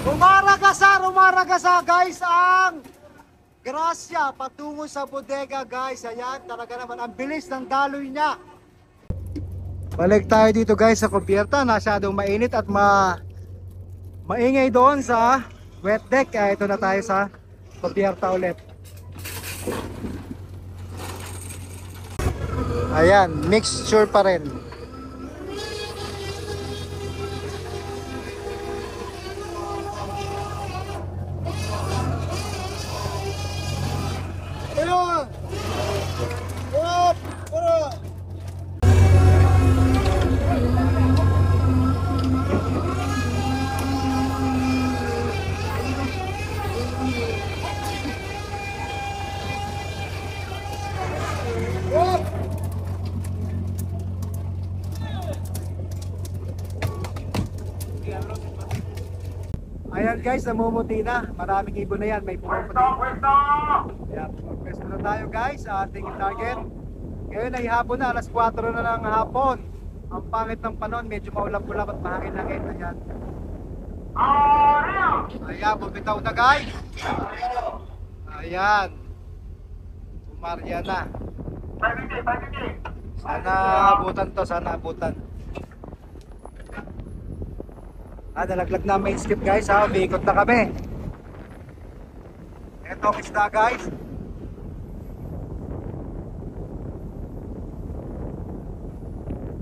Umaragasa guys ang Gracia patungo sa bodega guys. Ayan, talaga naman ang bilis ng daloy niya. Balik tayo dito guys sa kumpirta. Masyadong mainit at maingay doon sa wet deck. Kaya ito na tayo sa kumpirta ulit. Ayan, mixture pa rin. Ayun! Up! Para! Up! Ayan guys, namumuti na. Maraming ibon na yan. May pumuputi. Ayan, pumupwesto na tayo guys sa ating target. Ngayon ay hapon na, alas 4 na ng hapon. Ang pangit ng panon, medyo maulap-ulap at mahangin-hangin. Ayan. Ayan, bumitaw na guys. Ayan. Pumarya na. Sana abutan to, sana abutan. Nalaglag na main skip guys ha, umiikot na kami. Eto ang isda guys.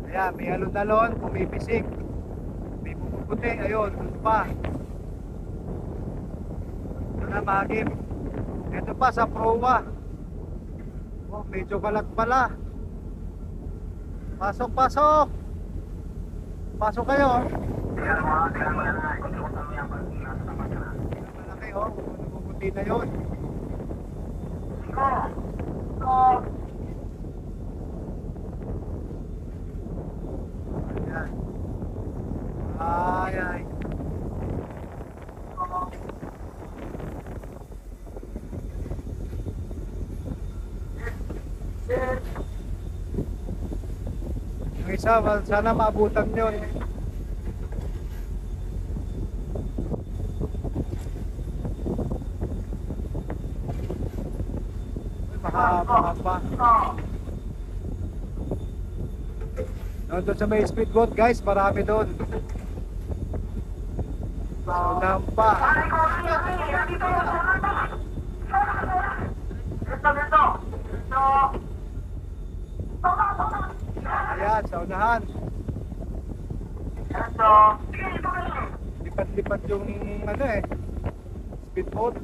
Ayan, may alon-alon, pumipisik. May pumuputi, ayun, doon pa. Ito na mahagip. Ito pa sa proa. Oh, medyo balat pala. Pasok, pasok. Pasok kayo. Malaki oh, pumuputi na yun. Ayan. Ay, ay. Yung isa, sana maabutan yun. Mahaba. Nandun sa may speedboat guys, marami doon. Nampa. Ayan, sa unahan. Lipat-lipat yung ano speedboat.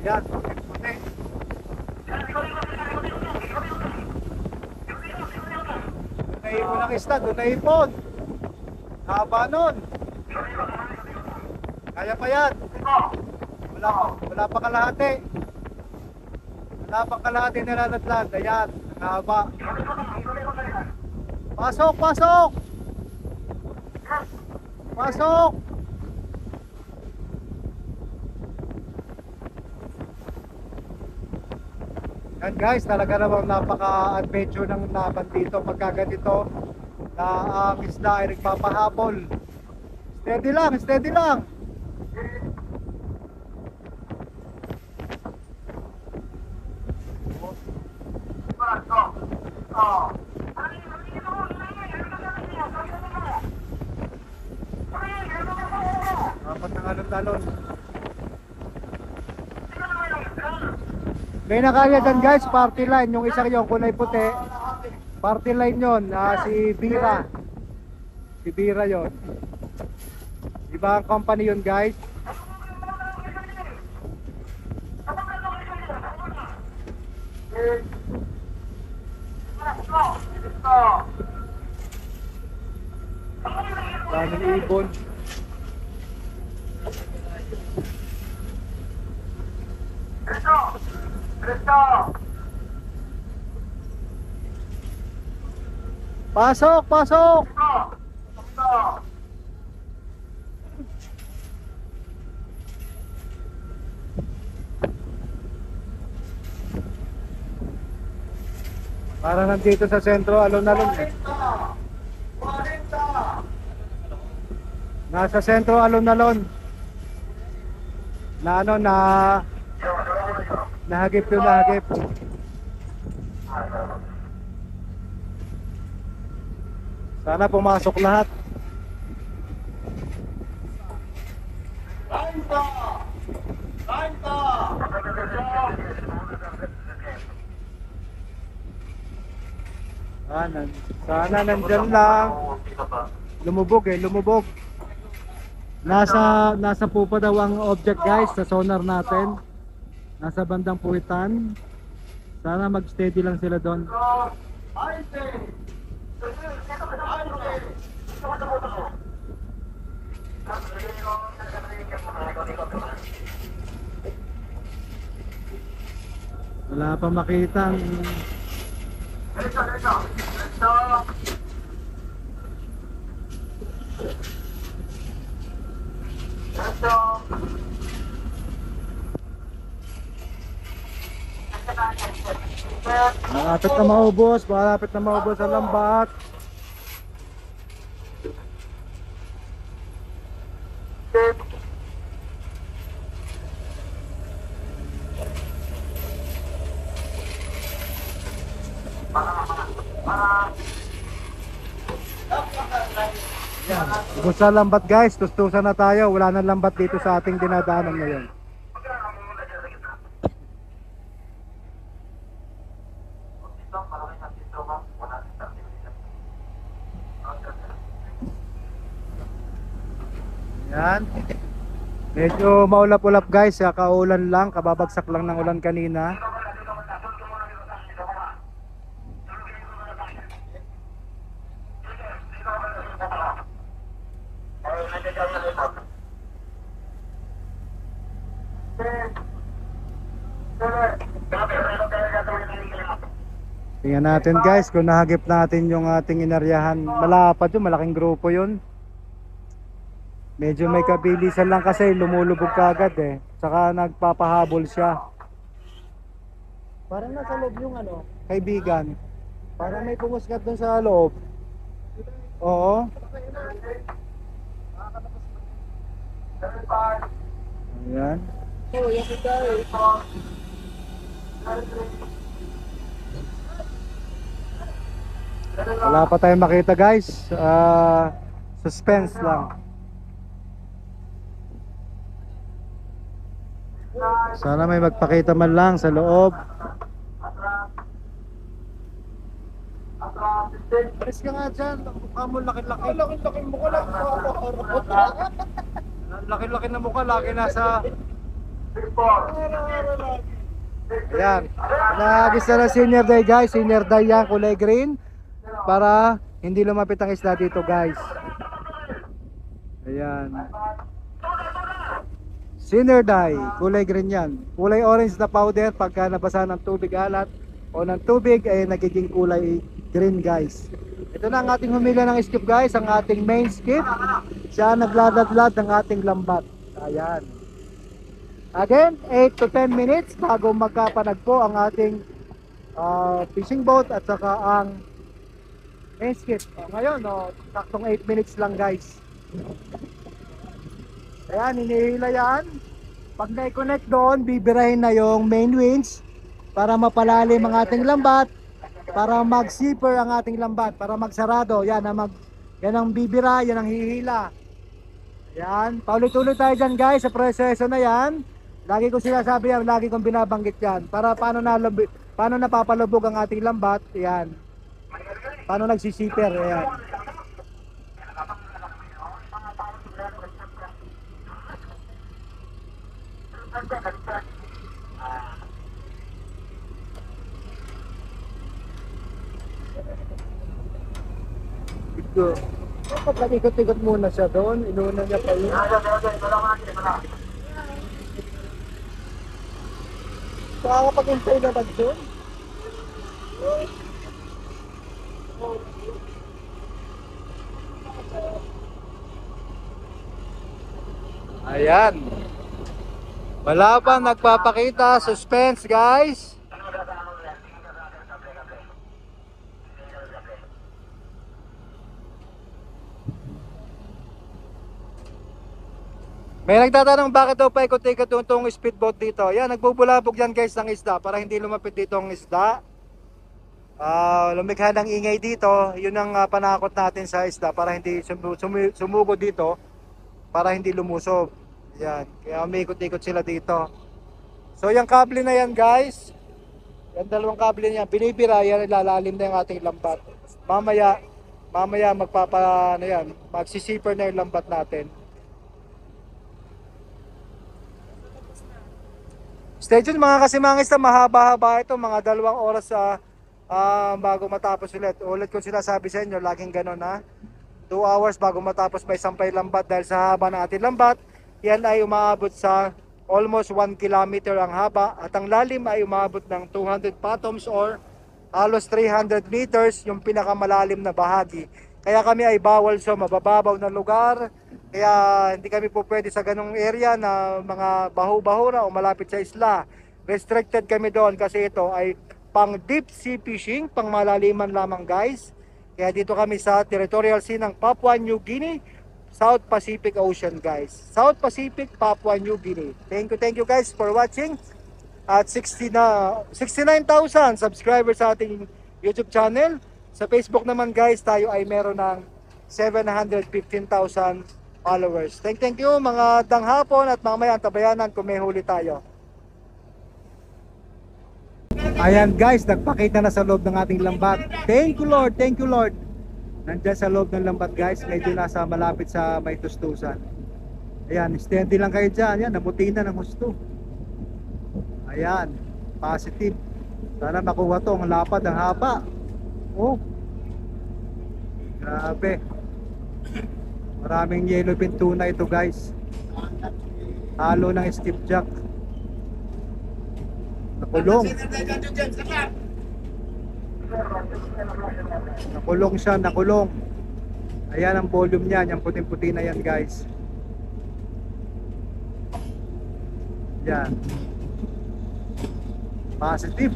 Ayan, puti. Doon na ipon ang isda, doon na ipon. Haba nun. Kaya pa yan. Wala pa kalahati. Wala pa kalahati nilalatlan. Ayan, haba. Pasok, pasok! Pasok! Yan guys, talaga namang napaka-adventure ng laban dito pagka ganito na ang isda ay nagpapahabol. Steady lang, steady lang. Dapat ng alon-alon. May nakaya dyan guys, party line. Yung isa yung kulay puti, party line yun, si Bira. Si Bira yun. Ibang company yun guys. Daming ibon. Pasok, pasok. Para nandito sa sentro, alon-alon eh. Nasa sentro, alon-alon. Na ano, nahagip yung nahagip. Sana pumasok lahat. Sana nandyan lang. Lumubog eh, lumubog. Nasa pupa daw ang object guys sa sonar natin. Nasa bandang puwitan. Sana mag-steady lang sila doon. Wala pa makita. Malapit na maubos, malapit na maubos ang lambat. Yan, ubos na lambat guys, tustusan na tayo. Wala na lambat dito sa ating dinadaanan ngayon. Yan. Medyo maulap-ulap guys, kaulan lang, kababagsak lang ng ulan kanina. Tingnan natin guys kung nahagip natin yung ating inaryahan. Malapad yun, malaking grupo yun. Medyo may kabilisan lang kasi lumulubog kagad eh. Saka nagpapahabol siya. Parang nasa loob yung ano, kaibigan. Parang may pumuskat dun sa loob. Oo. Ayan. Wala pa tayong makita guys. Suspense lang. Sana may magpakita man lang sa loob. Paris ka nga dyan. Mukha mo laki-laki. Laki-laki mo ka lang. Laki-laki na mukha. Laki nasa... Ayan. Nagis na senior day guys. Senior day yan. Kulay green. Para hindi lumapit ang isda dito guys. Ayan. Senior dye, kulay green yan. Kulay orange na powder pagka nabasa ng tubig alat o ng tubig ay nagiging kulay green guys. Ito na ang ating humila ng skip guys, ang ating main skip. Siya nagladadlad ng ating lambat. Ayan. Again, 8 to 10 minutes bago magkapanagpo ang ating fishing boat at saka ang main skip. Ngayon, saktong 8 minutes lang guys. Ayan, hinihila yan. Pag na-connect doon, bibirahin na yung main winch para mapalalim ang ating lambat, para mag-zipper ang ating lambat, para magsarado. Yan ang bibira, yan ang hihila. Ayan, paulit-ulit tayo dyan guys sa proseso na yan. Lagi ko sinasabi yan, lagi kong binabanggit yan. Para paano napapalubog ang ating lambat, yan. Paano nagsisipper, ayan. Kapag ikot-ikot muna siya doon, inuna niya pa yun. Makakapag-intay na ba doon? Ayan. Wala pa nagpapakita, suspense guys. May nagtatanong bakit daw paikot-ikot itong speedboat dito. Yan, nagbubulabog yan guys ng isda para hindi lumapit dito ang isda. Lumikha ng ingay dito. Yun ang panakot natin sa isda para hindi sumugod dito, para hindi lumusob. Yan, kaya umiikot-ikot sila dito. So yung kable na yan guys, yung dalawang kable niya, binibira yan, ilalalim na yung ating lambat. Mamaya ano yan, magsisipper na yung lambat natin. Stay tuned mga kasimangista, mahaba-haba ito, mga 2 oras bago matapos ulit. Ulit ko sinasabi sa inyo, laging ganun ha. 2 hours bago matapos may sampay lambat dahil sa haba ng ating lambat, yan ay umaabot sa almost 1 kilometer ang haba at ang lalim ay umabot ng 200 fathoms or halos 300 meters yung pinakamalalim na bahagi. Kaya kami ay bawal sa mabababaw na lugar, kaya hindi kami po pwede sa ganong area na mga baho-bahura o malapit sa isla. Restricted kami doon kasi ito ay pang deep sea fishing, pang malaliman lamang guys. Kaya dito kami sa territorial sea ng Papua New Guinea, South Pacific Ocean guys. South Pacific, Papua New Guinea. Thank you guys for watching. At 69,000 subscribers sa ating YouTube channel. Sa Facebook naman guys, tayo ay meron ng 715,000 followers. Thank you mga danghapon at mamaya antabayanan kung may huli tayo. Ayan guys, nagpakita na sa loob ng ating lambat. Thank you Lord, thank you Lord. Nandiyan sa loob ng lambat guys, medyo nasa malapit sa may tustusan. Ayan, steady lang kayo dyan. Ayan, nabuti na ng gusto. Ayan, positive. Sana makuha to, ang lapad, ang haba. Oh, grabe. Maraming yellowfin tuna ito guys. Halo ng skipjack. Nakulong. Nakulong siya, nakulong. Ayan ang volume niyan, yung puting-puti na yan guys. Yan. Positive.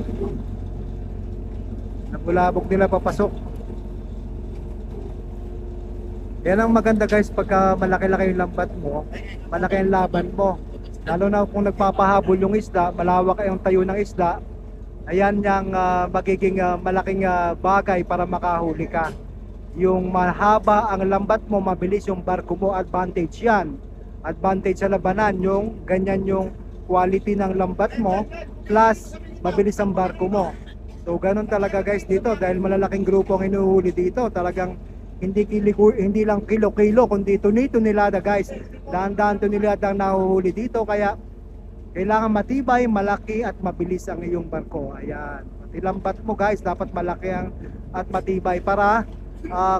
Nabulabog nila papasok. Yan ang maganda guys, pagka malaki-laki yung lambat mo, malaki ang laban mo. Lalo na kung nagpapahabol yung isda, malawak yung tayo ng isda, ayan yung magiging malaking bagay para makahuli ka. Yung mahaba ang lambat mo, mabilis yung barko mo, advantage yan. Advantage sa labanan, yung ganyan yung quality ng lambat mo, plus mabilis ang barko mo. So ganun talaga guys dito, dahil malalaking grupo ang hinuhuli dito, talagang hindi lang kilo-kilo kundi tuni-tunilada guys. Dahan-dahan tunilada ang nahuhuli dito, kaya kailangan matibay, malaki at mabilis ang iyong barko. Ayan, pati lambat mo guys dapat malaki at matibay para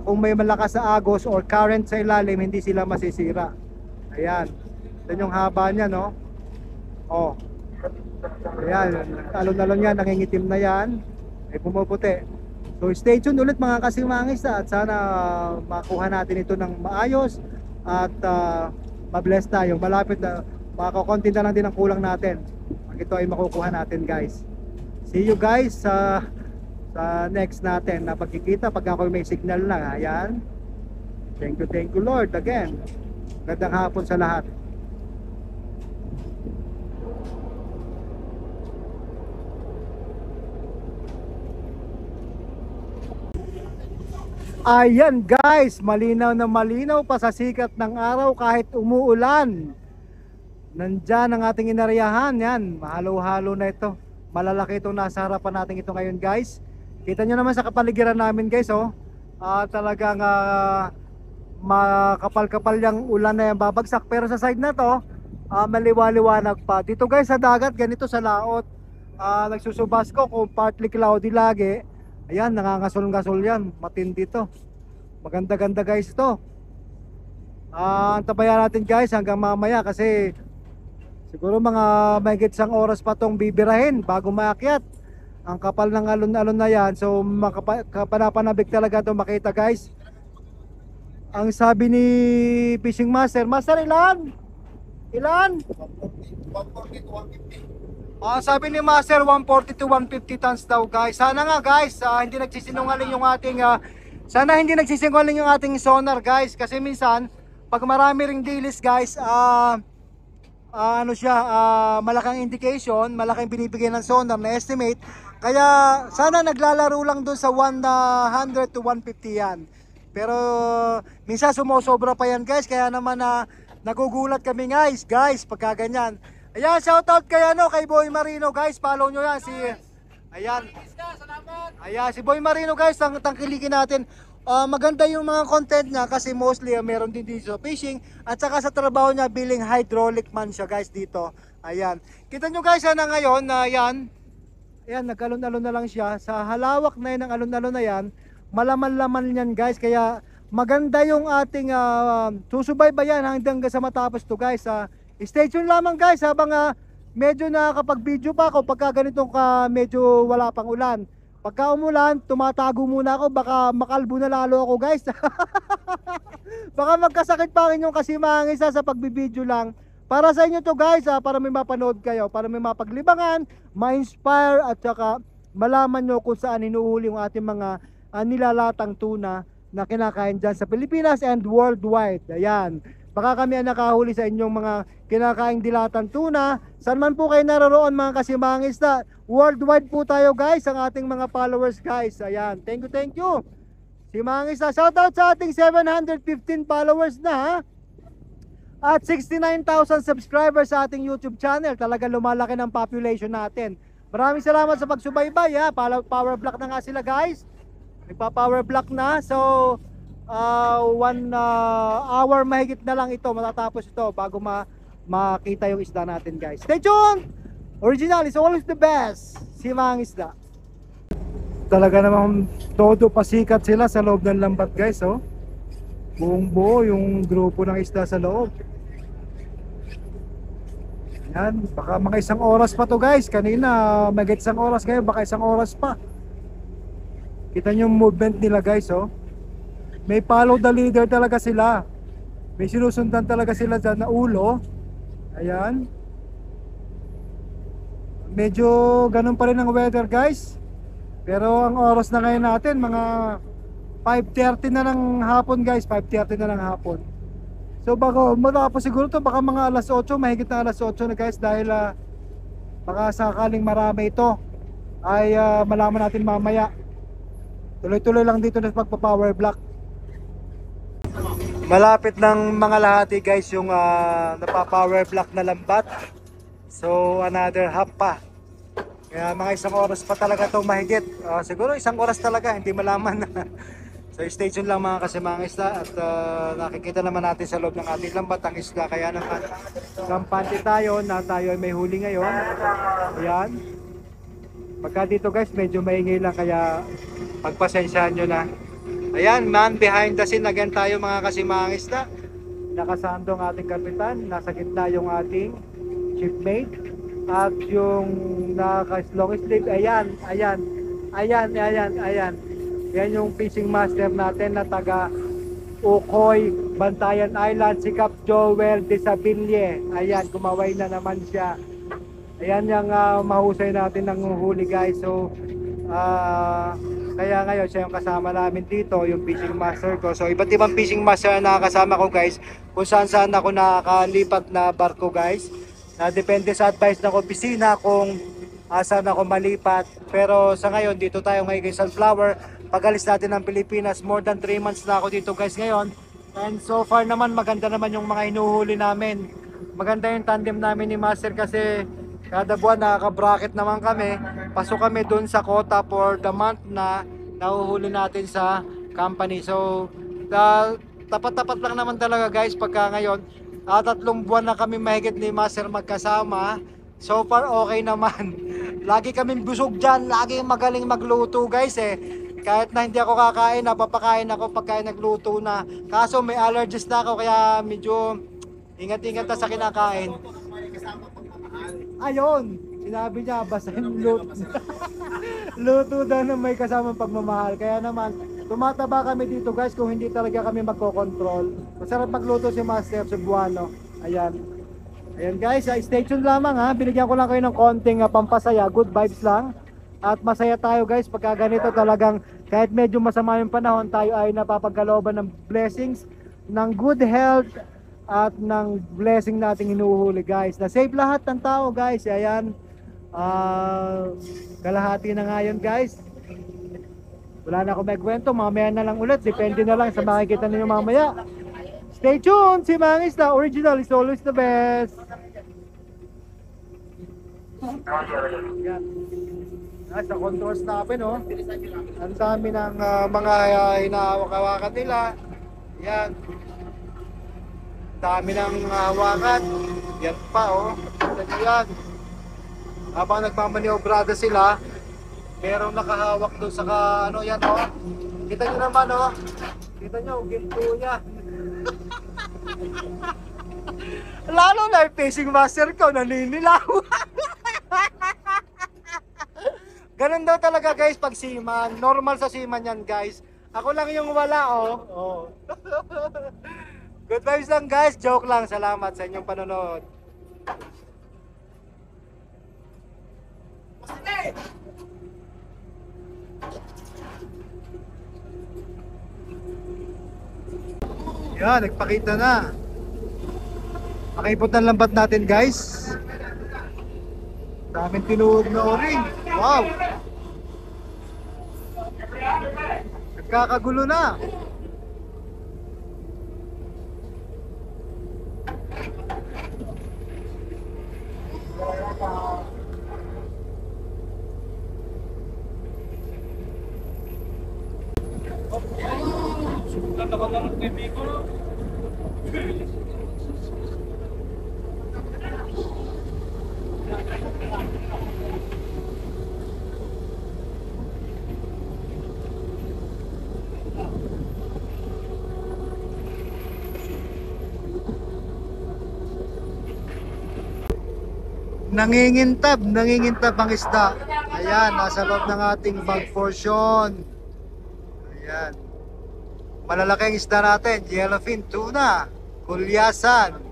kung may malakas sa agos or current sa ilalim, hindi sila masisira. Ayan, ito yung haba niya no. Oh, ayan, alon-alon yan, nangingitim na yan, ay pumuputi. So stay tuned ulit mga kasimangis at sana makuha natin ito ng maayos at mabless tayo. Malapit na, makakonti na lang din ang kulang natin pag ito ay makukuha natin guys. See you guys sa next natin na pagkikita pag ako may signal na. Ayan, thank you Lord again. Magandang hapon sa lahat. Ayan guys, malinaw na malinaw pa sa sikat ng araw kahit umuulan. Nandyan ang ating inaryahan. Yan, mahalo-halo na ito. Malalaki itong nasa harapan natin ito ngayon guys. Kita nyo naman sa kapaligiran namin guys oh. Talagang makapal-kapal yung ulan na yan babagsak. Pero sa side na to maliwaliwanag pa. Dito guys sa dagat, ganito sa laot, nagsusubasko kung partly cloudy lagi. Ayan, nangangasol-ngasol yan. Matindi to. Maganda-ganda guys ito. Antabayan natin guys hanggang mamaya kasi siguro mga mahigit isang oras pa tong bibirahin bago maakyat. Ang kapal ng alon-alon na yan. So panapanabik talaga ito makita guys. Ang sabi ni Fishing Master, Master ilan? Ilan? 140 to 150. Sabi ni Master 140 to 150 tons daw guys. Sana nga guys, hindi nagsisinungaling yung ating sana hindi nagsisinungaling yung ating sonar guys, kasi minsan pag marami ring dilis guys, ano siya, malaking indication, malaking binibigay ng sonar na estimate. Kaya sana naglalaro lang doon sa 100 to 150 yan. Pero minsan sumusobra pa yan guys, kaya naman nagugulat kami guys pagka ganyan. Ayan, shoutout kay kay Boy Marino guys, follow nyo yan ayan. Ayan, si Boy Marino guys, tangkilikin natin. Maganda yung mga content niya kasi mostly meron din dito fishing at saka sa trabaho niya biling hydraulic man siya guys dito. Ayan. Kita nyo guys ngayon na yan. Ayan, nagkalon-alon na lang siya. Sa halawak na yan ng alon-alon na yan, malaman-laman yan guys. Kaya maganda yung ating susubaybayan hanggang sa matapos to guys. Stay tuned lamang guys habang medyo nakakapag-video pa ako pagka ganitong medyo wala pang ulan. Pagka umulan, tumatago muna ako, baka makalbo na lalo ako guys. Baka magkasakit pa ang inyong kasimangis sa pagbibideo lang. Para sa inyo to guys, para may mapanood kayo, para may mapaglibangan, ma-inspire at saka malaman nyo kung saan hinuhuli yung ating mga nilalatang tuna na kinakain dyan sa Pilipinas and worldwide. Ayan. Baka kami ang nakahuli sa inyong mga kinakaing dilatang tuna. Saan man po kayo naroroon mga kasimangis na. Worldwide po tayo guys, ang ating mga followers guys. Ayan, thank you. Simangis na, shoutout sa ating 715 followers na at 69,000 subscribers sa ating YouTube channel. Talaga lumalaki ng population natin. Maraming salamat sa pagsubaybay Power block na nga sila guys. Nagpa-power block na. So 1 hour mahigit na lang ito, matatapos ito bago makita yung isda natin guys. Stay tuned! Original is always the best. Simang isda. Talaga namang todo pasikat sila sa loob ng lambat guys buong buo yung grupo ng isda sa loob. Yan, baka mga 1 oras pa to guys. Kanina magit 1 oras, ngayon baka 1 oras pa. Kita nyo yung movement nila guys May follow the leader talaga sila. May sinusundan talaga sila dyan na ulo. Ayan. Medyo ganun pa rin ang weather guys. Pero ang oras na ngayon natin mga 5:30 na ng hapon guys. 5:30 na ng hapon. So baka matapos siguro to, baka mga alas 8, mahigit na alas 8 na guys. Dahil baka sakaling marami ito ay malaman natin mamaya. Tuloy-tuloy lang dito na pagpa-power block. Malapit ng mga lahati guys yung napa-power block na lambat. So another half pa. Kaya mga 1 oras pa talaga to mahigit. Siguro 1 oras talaga, hindi malaman. So stay tuned lang mga kasimang isda. At nakikita naman natin sa loob ng ating lambat ang isda. Kaya naman kampante tayo na tayo ay may huli ngayon. Ayan. Pagka dito guys medyo maingay lang, kaya pagpasensyahan nyo na. Ayan, man behind the scene again tayo mga kasimang isda. Nakasando ang ating kapitan. Nasa gitna yung ating shipmate at yung naka-long sleeve. Ayan. Yan yung fishing master natin na taga Ukoy, Bantayan Island, si Cap Joel Desabille. Ayan, kumaway na naman siya. Ayan yung mahusay natin ng huli guys. So kaya ngayon siya yung kasama namin dito, yung fishing master ko. So iba't ibang fishing master na nakakasama ko guys, kung saan ako nakakalipat na barko guys. Depende sa advice ng opisina kung saan ako malipat. Pero sa ngayon dito tayo ngayon kay Sunflower. Pag-alis natin ng Pilipinas, more than 3 months na ako dito guys ngayon. And so far naman maganda naman yung mga inuhuli namin. Maganda yung tandem namin ni Master kasi kada buwan nakaka-bracket naman kami. Pasok kami dun sa quota for the month na nahuhuli natin sa company. So tapat-tapat lang naman talaga guys pagka ngayon. 3 buwan na kami mahigit ni Master magkasama. So far okay naman. Lagi kaming busog dyan, lagi magaling magluto guys Kahit na hindi ako kakain, napapakain ako pagka nagluto na. Kaso may allergies na ako kaya medyo ingat-ingat na sa kinakain. Ayun, sinabi niya basta yung luto. Luto daw na may kasamang pagmamahal. Kaya naman, tumataba kami dito guys kung hindi talaga kami magkocontrol. Masarap magluto si Master Cebuano. Ayan. Ayan guys, stay tuned lamang Binigyan ko lang kayo ng konting pampasaya, good vibes lang. At masaya tayo guys pagka ganito talagang kahit medyo masama yung panahon, tayo ay napapagkalooban ng blessings, ng good health, at ng blessing nating hinuhuli guys. Na save lahat ng tao guys. Ayan. Kalahati na nga yun guys. Wala na akong may kwento. Mamaya na lang ulit. Depende na lang sa makikita ninyo mamaya. Stay tuned. Si Mangis na original is always the best. Yan. Sa contours namin, oh. Ang dami ng mga hinahawak-hawakan nila. Yan. Dami ng hawakan. Yan pa, oh. Kita nyo yan. Habang nagmamaniobrada sila, merong nakahawak doon sa ano yan, oh. Kita nyo naman, oh. Kita nyo, ginto niya. Lalo na yung fishing master ko, naninilaw. Ganun daw talaga guys pag seaman. Normal sa seaman yan guys. Ako lang yung wala, oh. Oh. Good vibes lang guys. Joke lang. Salamat sa inyong panonood. Yan, nagpakita na. Nakaipot ng lambat natin guys. Daming tinuod na o-ring. Wow. Nagkakagulo na. Nangingintab ang isda. Ayan, nasa loob ng ating bag portion. Ayan. Malalaking isda natin, yellowfin, tuna, kulyasan.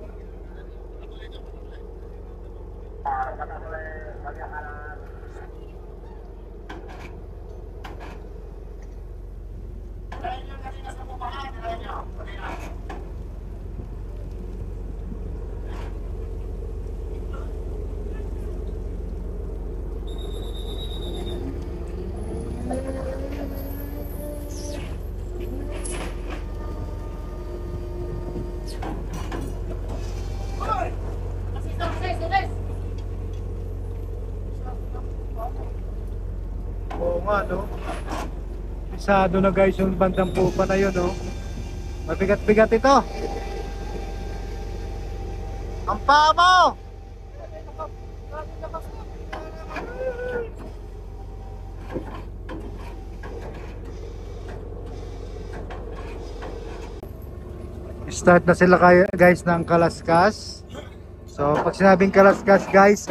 Oo nga, no? Pisado na guys yung bandang pupa na yun, no? Mabigat-bigat ito. Ang paa mo! Start na sila guys ng kalaskas. So pag sinabing kalaskas guys,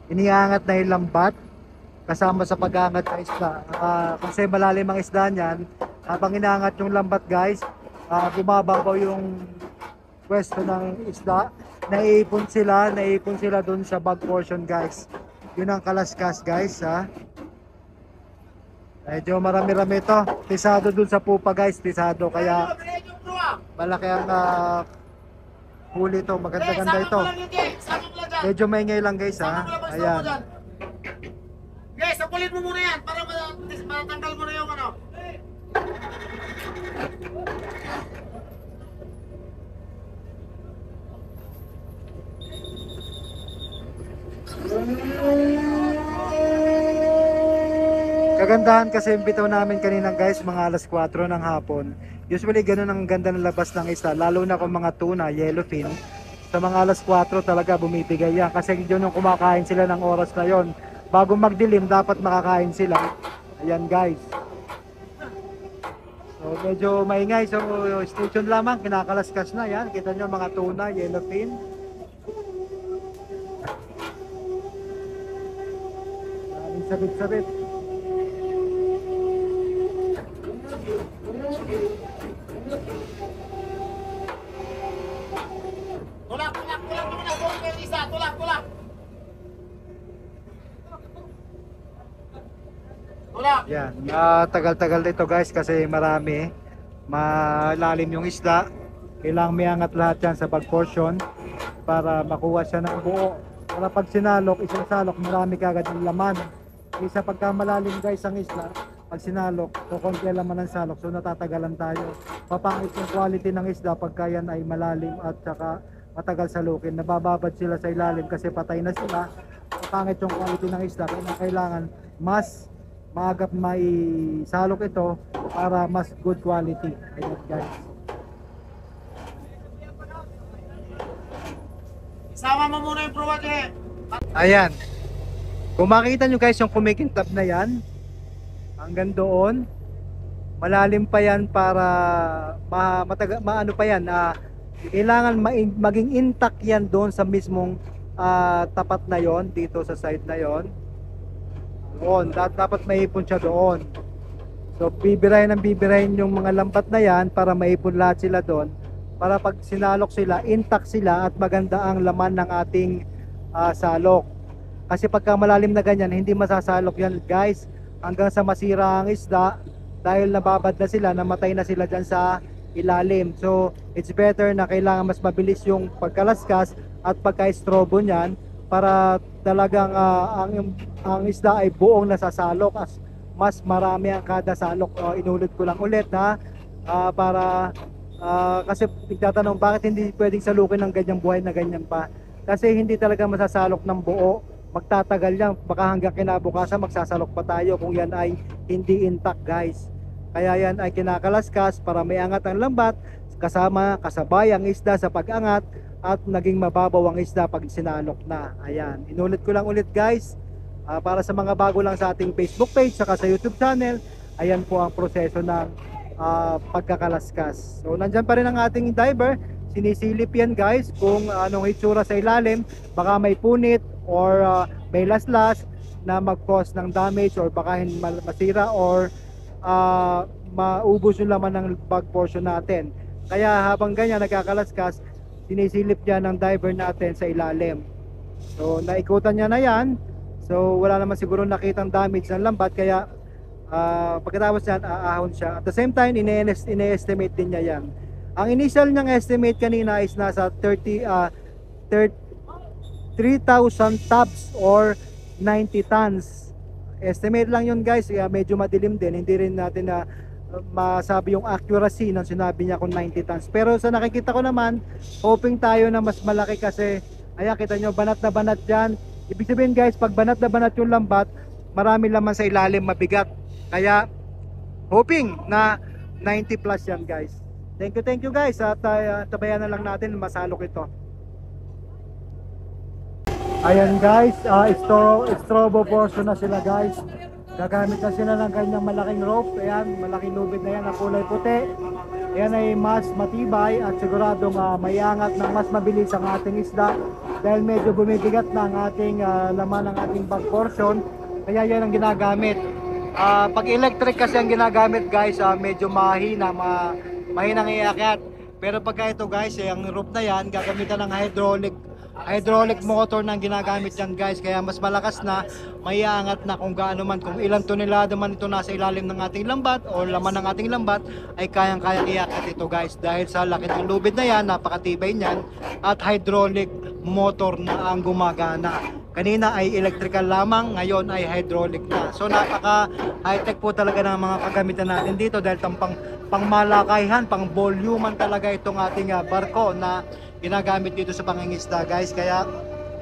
iniangat na yung lambat kasama sa pag-angat ng isda. Kasi malalim ang isda niyan, habang inaangat yung lambat guys, bumababaw yung pwesto ng isda. Naiipon sila dun sa bag portion guys. Yun ang kalaskas guys, ha. Medyo marami-rami ito. Pisado dun sa pupa guys, pisado. Kaya malaki ang huli ito. Maganda-ganda ito. Medyo maingay lang guys, ha. Ayan. Guys, sapulit mo muna yan para matanggal mo na yung ano. Kagandahan kasi yung bitaw namin kanina guys, mga alas 4 ng hapon. Usually ganun ang ganda ng labas ng isda, lalo na kung mga tuna, yellowfin. Sa mga alas 4 talaga bumibigay yan kasi yun yung kumakain sila ng oras na yon. Bago magdilim dapat makakain sila. Ayan guys. So medyo maingay, so stay tuned lamang, kinakalaskas na yan. Kita nyo mga tuna, yellowfin. Maraming sabit-sabit. Tulak, Isa, tulak. Yan, tagal-tagal dito guys kasi marami. Malalim yung isda. Kailangan may angat lahat yan sa bag portion para makuha siya ng buo. Para pag sinalok, isang salok, marami kagad ng laman. Isa pagka malalim guys ang isla, pag sinalok, kukunti ang laman ng salok, so natatagalan tayo. Papangit yung quality ng isda pagka yan ay malalim at saka matagal salukin. Nabababad sila sa ilalim kasi patay na sila. Papangit yung quality ng isda, kaya kailangan mas maagap may salok ito para mas good quality. Ayan guys. Isama mo muna yung pruwat eh. Ayan. Kung makikita nyo guys yung kumikintab na yan, hanggang doon, malalim pa yan para maano pa yan. Kailangan maging intact yan doon sa mismong tapat na yon, dito sa side na yon. Doon, dapat maipon siya doon. So bibirahin yung mga lambat na yan para maipon lahat sila doon. Para pag sinalok sila, intact sila at maganda ang laman ng ating salok. Kasi pagka malalim na ganyan, hindi masasalok yan guys hanggang sa masira ang isda dahil nababad na sila, namatay na sila dyan sa ilalim. So it's better na kailangan mas mabilis yung pagkalaskas at pagka-strobo nyan para talagang ang isda ay buong nasasalok, as mas marami ang kada salok. Inulit ko lang ulit na para kasi nagtatanong bakit hindi pwedeng salukin ng ganyang buhay na ganyan pa, kasi hindi talaga masasalok ng buo. Magtatagal yan, baka hanggang kinabukasan magsasalok pa tayo kung yan ay hindi intact guys. Kaya yan ay kinakalaskas para may angat ang lambat, kasabay ang isda sa pag-angat at naging mababaw ang isda pag sinalok na. Ayan, inulit ko lang ulit guys, para sa mga bago lang sa ating Facebook page saka sa YouTube channel. Ayan po ang proseso ng pagkakalaskas. So nandyan pa rin ang ating diver, sinisilip yan guys kung anong itsura sa ilalim, baka may punit or may laslas na mag-cause ng damage or baka masira or maubos yung laman ng bag portion natin. Kaya habang ganyan nagkakalaskas, sinisilip niya ng diver natin sa ilalim. So naikutan niya na yan, so wala naman siguro nakitang damage ng lambat, kaya pagkatapos yan aahon siya. At the same time ine-estimate din niya yan. Ang initial niyang estimate kanina is nasa 3,000 tubs or 90 tons. Estimate lang yun guys, kaya medyo madilim din, hindi rin natin na masabi yung accuracy ng sinabi niya kung 90 tons. Pero sa nakikita ko naman, hoping tayo na mas malaki kasi ayan, kita nyo, banat na banat dyan. Ibig sabihin guys, pag banat na banat yung lambat, marami laman sa ilalim, mabigat. Kaya hoping na 90 plus yan guys. Thank you guys, at tabayan na lang natin masalok ito. Ayan guys, strobo portion na sila guys. Gagamit na sila ng kanyang malaking rope. Ayan, malaking lubid na yan na kulay puti. Ayan ay mas matibay at siguradong may angat ng mas mabilis ang ating isda dahil medyo bumibigat na ang ating laman ng ating bag portion. Kaya yan ang ginagamit. Pag electric kasi ang ginagamit guys, medyo mahinang iakyat. Pero pagka ito guys, ang rope na yan, gagamitan ng hydraulic motor na ginagamit yan guys, kaya mas malakas na, may aangat na kung gaano man, kung ilang tonelada man ito nasa ilalim ng ating lambat o laman ng ating lambat, ay kayang-kaya iakyat ito guys dahil sa laki ng lubid na yan, napakatibay niyan, at hydraulic motor na ang gumagana. Kanina ay electrical lamang, ngayon ay hydraulic na. So napaka high-tech po talaga ng mga kagamitan natin dito dahil pangmalakayan, pang volume talaga itong ating barko na ginagamit dito sa pangingisda guys. Kaya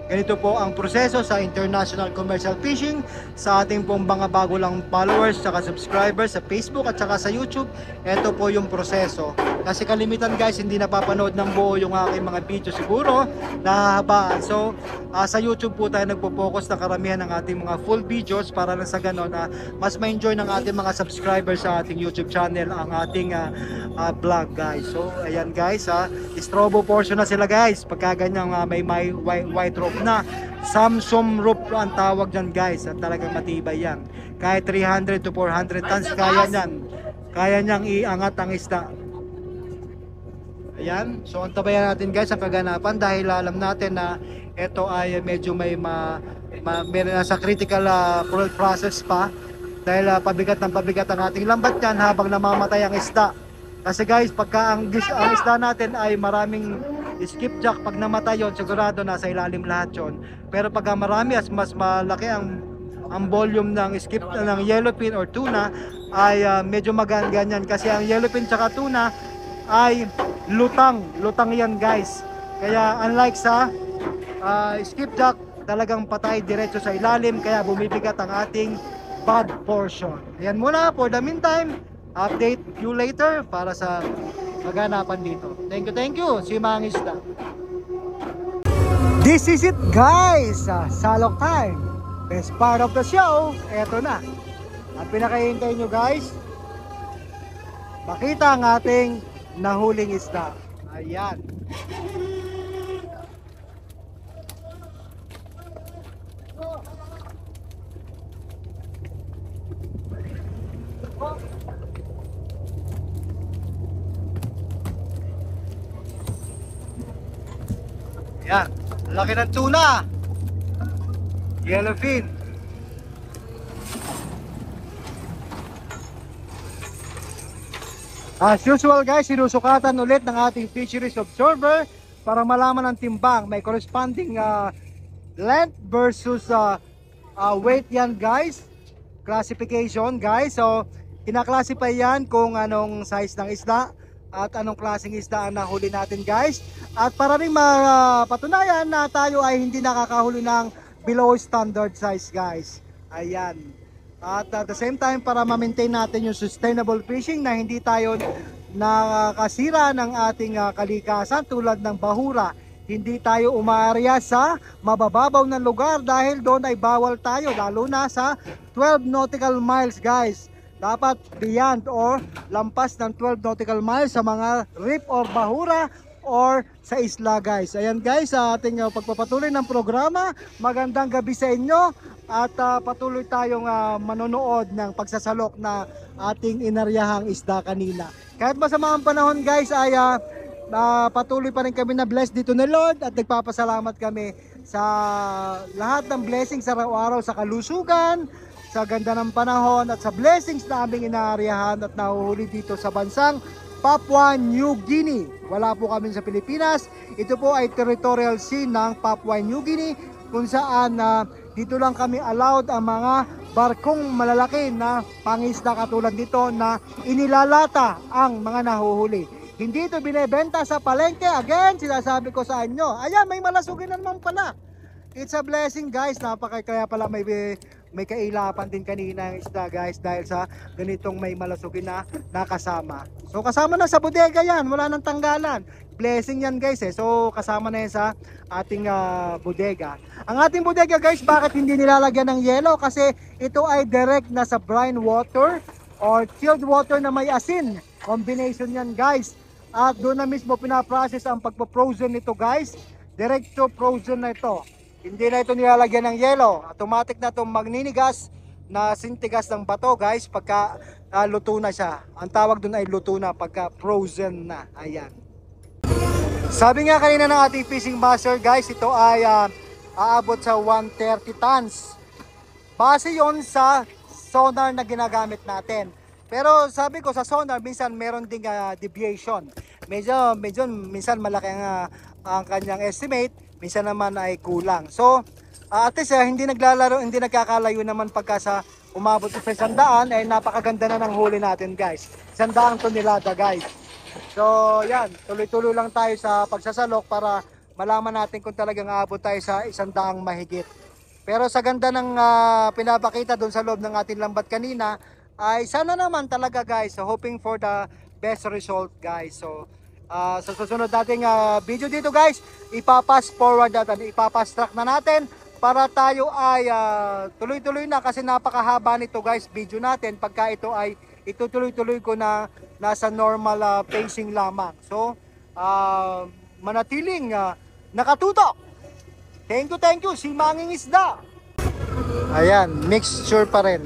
ganito po ang proseso sa international commercial fishing sa ating pong mga bago lang followers saka subscribers sa Facebook at saka sa YouTube. Ito po yung proseso. Kasi kalimitan guys, hindi napapanood ng buo yung aking mga video, siguro nahahabaan. So sa YouTube po tayo nagpo-focus na karamihan ng ating mga full videos para lang sa ganon mas ma-enjoy ng ating mga subscribers sa ating YouTube channel ang ating vlog guys. So ayan guys, strobo portion na sila guys. Pagka ganyang may white rope na, Samsung rope ang tawag dyan guys, at talagang matibay yan. Kahit 300 to 400 tons kaya niyang iangat ang isda. Ayan, so antabayan natin guys ang kaganapan dahil alam natin na ito ay medyo may nasa critical process pa dahil pabigat ng pabigat ang ating lambat yan habang namamatay ang isda. Kasi guys, pagka ang isda natin ay maraming skipjack, pag namatay yon, sigurado nasa ilalim lahat yon. Pero pagka marami, mas malaki ang volume ng ng yellowfin or tuna, ay medyo maganyan kasi ang yellowfin tsaka tuna ay lutang yan guys. Kaya unlike sa skipjack, talagang patay diretso sa ilalim, kaya bumibigat ang ating bad portion. Ayan muna for the meantime, update you later para sa maganapan dito. Thank you, si Mang Isda. This is it guys, salok time. Best part of the show, eto na. Ang pinakahihintay nyo guys, makita ang ating nahuling isda. Ayan. Ayan, laki ng tuna. Yellowfin. As usual guys, sinusukatan ulit ng ating fisheries observer para malaman ang timbang. May corresponding length versus weight yan guys. Classification guys. So, kinaklasify yan kung anong size ng isda at anong klaseng isda ang nahuli natin guys. At para rin mapatunayan na tayo ay hindi nakakahuli ng below standard size guys. Ayan. At at the same time, para ma-maintain natin yung sustainable fishing na hindi tayo nakakasira ng ating kalikasan tulad ng bahura. Hindi tayo umaarya sa mabababaw na lugar dahil doon ay bawal tayo, lalo na sa 12 nautical miles guys. Dapat beyond or lampas ng 12 nautical miles sa mga reef or bahura or sa isla guys. Ayan guys, sa ating pagpapatuloy ng programa, magandang gabi sa inyo at patuloy tayong manonood ng pagsasalok na ating inaryahang isda kanina. Kahit masama ang panahon guys, ay patuloy pa rin kami na blessed dito ni Lord at nagpapasalamat kami sa lahat ng blessings sa araw-araw, sa kalusugan, sa ganda ng panahon at sa blessings na aming inaaryahan at nahuhuli dito sa bansang Papua New Guinea. Wala po kami sa Pilipinas. Ito po ay territorial sea ng Papua New Guinea kung saan dito lang kami allowed ang mga barkong malalaki na pangisda katulad nito na inilalata ang mga nahuhuli. Hindi ito binebenta sa palengke. Again, sinasabi ko sa inyo. Ayan, may malasugin na naman pala. It's a blessing guys. Kaya pala may kailapan din kanina ang isda guys dahil sa ganitong may malasugin na nakasama. So kasama na sa bodega yan, wala nang tanggalan. Blessing yan guys eh. So kasama na yan sa ating bodega. Ang ating bodega guys, bakit hindi nilalagyan ng yelo? Kasi ito ay direct na sa brine water or chilled water na may asin. Combination yan guys. At doon na mismo pinaprocess ang pagpo-frozen nito guys. Direct to frozen na ito. Hindi na ito nilalagyan ng yelo. Automatic na itong magninigas na sintigas ng bato guys pagka luto na siya. Ang tawag doon ay luto na pagka frozen na. Ayan. Sabi nga kanina ng ating fishing master guys, ito ay aabot sa 130 tons. Base yon sa sonar na ginagamit natin. Pero sabi ko sa sonar minsan meron ding deviation. Medyo minsan malaki ang kanyang estimate. Minsan naman ay kulang. So, at least hindi nagkakalayo naman pagka sa umabot sa 100, ay napakaganda na ng huli natin guys. 100 tonelada guys. So, yan. Tuloy-tuloy lang tayo sa pagsasalok para malaman natin kung talagang aabot tayo sa 100 mahigit. Pero sa ganda ng pinapakita doon sa loob ng ating lambat kanina, ay sana naman talaga guys. So, hoping for the best result guys. So, sa susunod nating video dito guys, ipapass forward natin, ipapass track na natin para tayo ay tuloy-tuloy na kasi napakahaba nito guys video natin pagka ito ay itutuloy-tuloy ko na nasa normal pacing lamang. So manatiling nakatutok. Thank you, si Manging Isda. Ayan, mixture pa rin.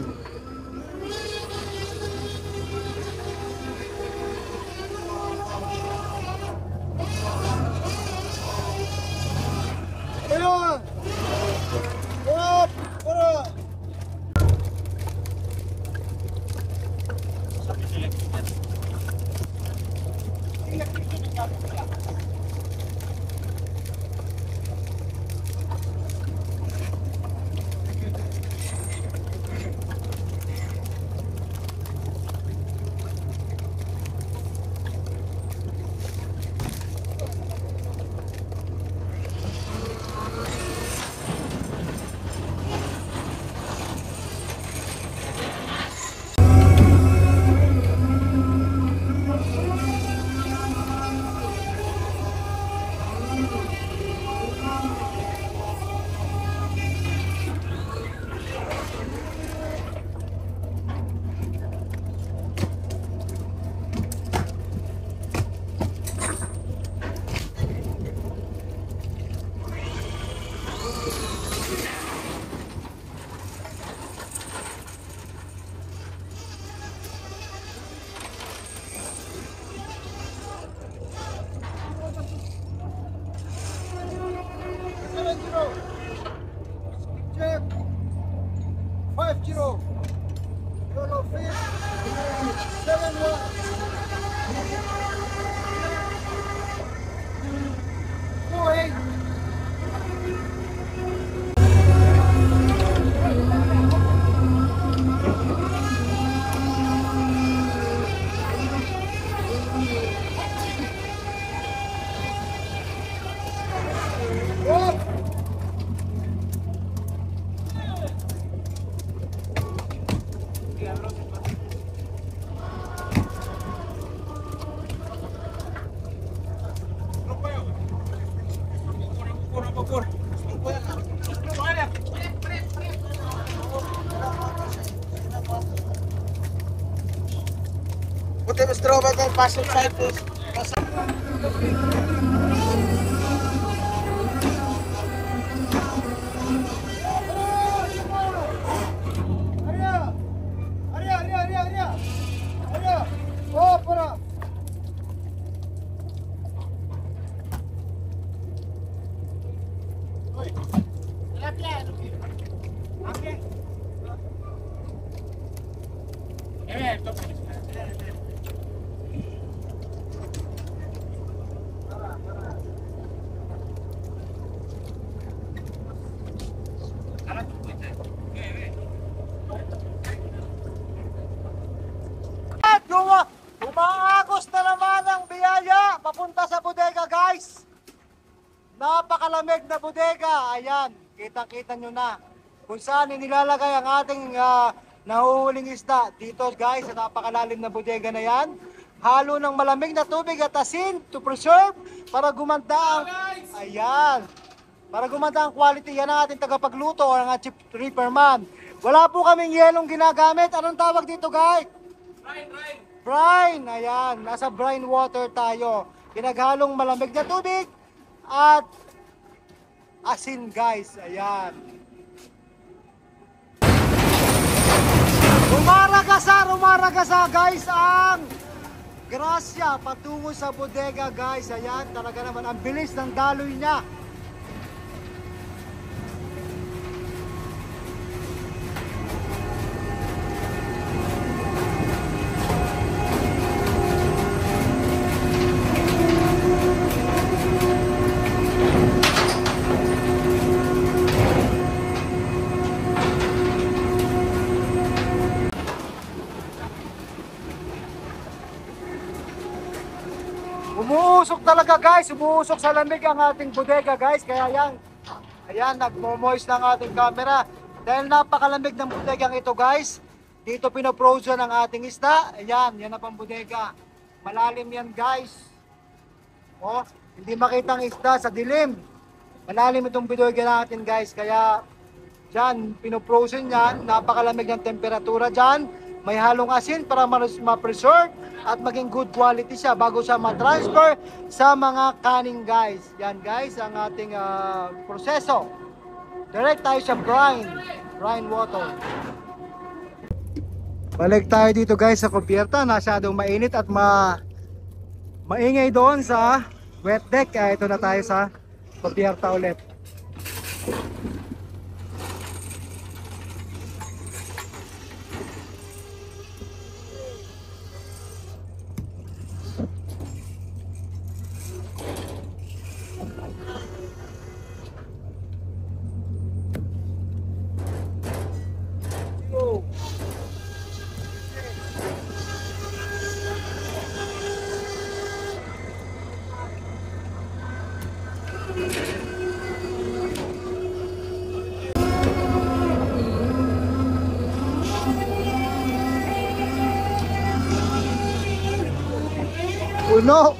Zero. Yellow fish. 7-1. Go eight. Put them straw by the pass outside first. At umaagos na naman ang biyaya papunta sa bodega, guys. Napakalamig na bodega. Ayan, kita-kita nyo na kung saan inilalagay ang ating nahuhuling isda. Dito, guys, sa napakalalim na bodega na yan. Halo ng malamig na tubig at asin to preserve para gumanda ang... Ayan. Para gumanda ang quality. Yan ang ating tagapagluto o ang chief reaperman. Wala po kaming yelong ginagamit. Anong tawag dito, guys? Brine. Ayan. Nasa brine water tayo. Pinaghalong malamig na tubig at asin, guys. Ayan. Rumaragasa, guys, ang grasya patungo sa bodega, guys. Ayan, talaga naman ang bilis ng daloy niya. Umuusok talaga, guys. Umuusok sa lamig ang ating bodega, guys. Kaya yan, ayan, nagmo-moist ng ating camera. Dahil napakalamig ng bodegang ito, guys. Dito pinoprosen ang ating isda. Ayan, yan na pang bodega. Malalim yan, guys. Oh, hindi makita ang isda sa dilim. Malalim itong bodega natin, guys. Kaya dyan, pinoprosen yan. Napakalamig ng temperatura dyan. May halong asin para ma-preserve at maging good quality siya bago siya ma-transfer sa mga kaning, guys. Yan, guys, ang ating proseso. Direct tayo sa brine water. Balik tayo dito, guys, sa kubyerta. Masyadong mainit at maingay doon sa wet deck. Kaya ito na tayo sa kubyerta ulit. Uno.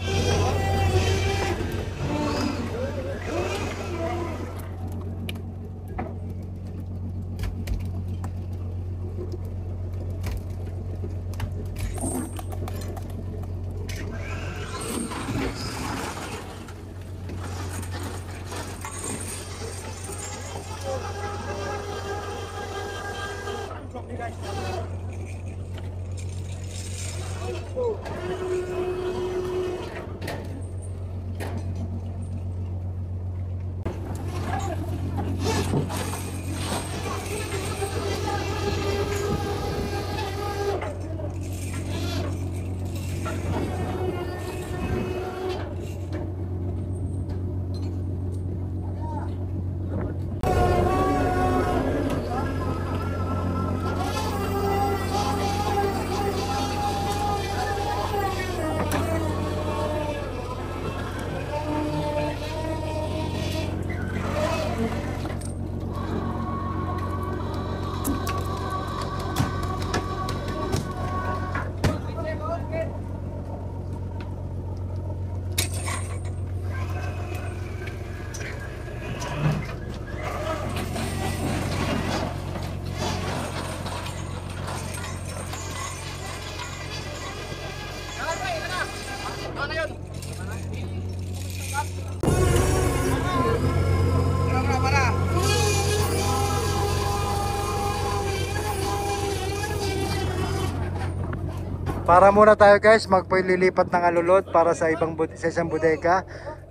Para muna tayo guys, magpililipat ng alulod para sa sa isang bodega.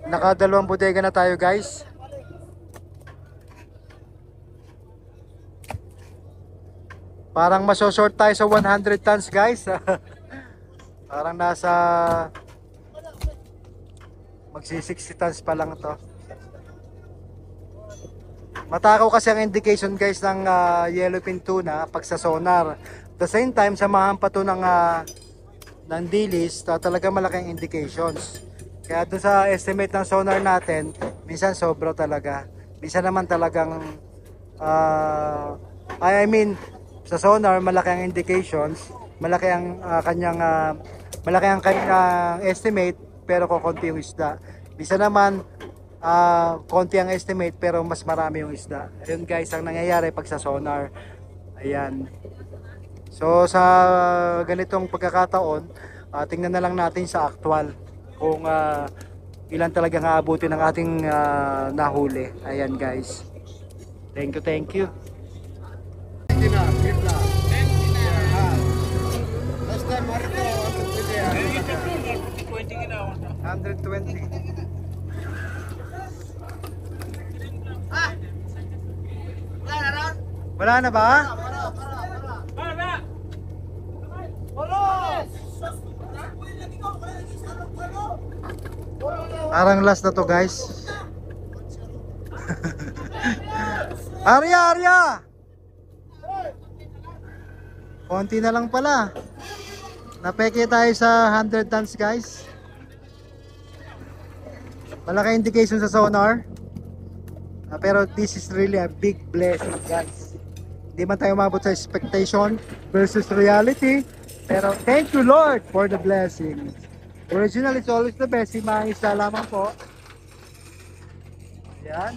Nakadalawang bodega na tayo guys. Parang maso-short tayo sa 100 tons guys. Parang nasa magsi 60 tons pa lang to. Matakaw kasi ang indication guys ng yellowfin tuna pag sa sonar. At the same time, samahan pa to ng dilis, talaga malaking indications. Kaya dun sa estimate ng sonar natin, minsan sobra talaga. Minsan naman talagang I mean sa sonar malaki ang indications, malaki ang kanyang estimate pero kokonti yung isda. Minsan naman konti ang estimate pero mas marami yung isda. Ayun guys ang nangyayari pag sa sonar. Ayan. So sa ganitong pagkakataon, tingnan na lang natin sa actual kung ilan talagang aabutin ng ating nahuli. Ayan guys. Thank you, thank you. Last time, Marco, 120. Wala na ba? Parang last na to guys. Arya! Konti na lang pala. Napeke tayo sa 100 tons guys. Malaki indication sa sonar. Pero this is really a big blessing guys. Hindi man tayo umabot sa expectation versus reality. Pero thank you Lord for the blessing. Original is always the best. Si mga isda lamang po. Ayan.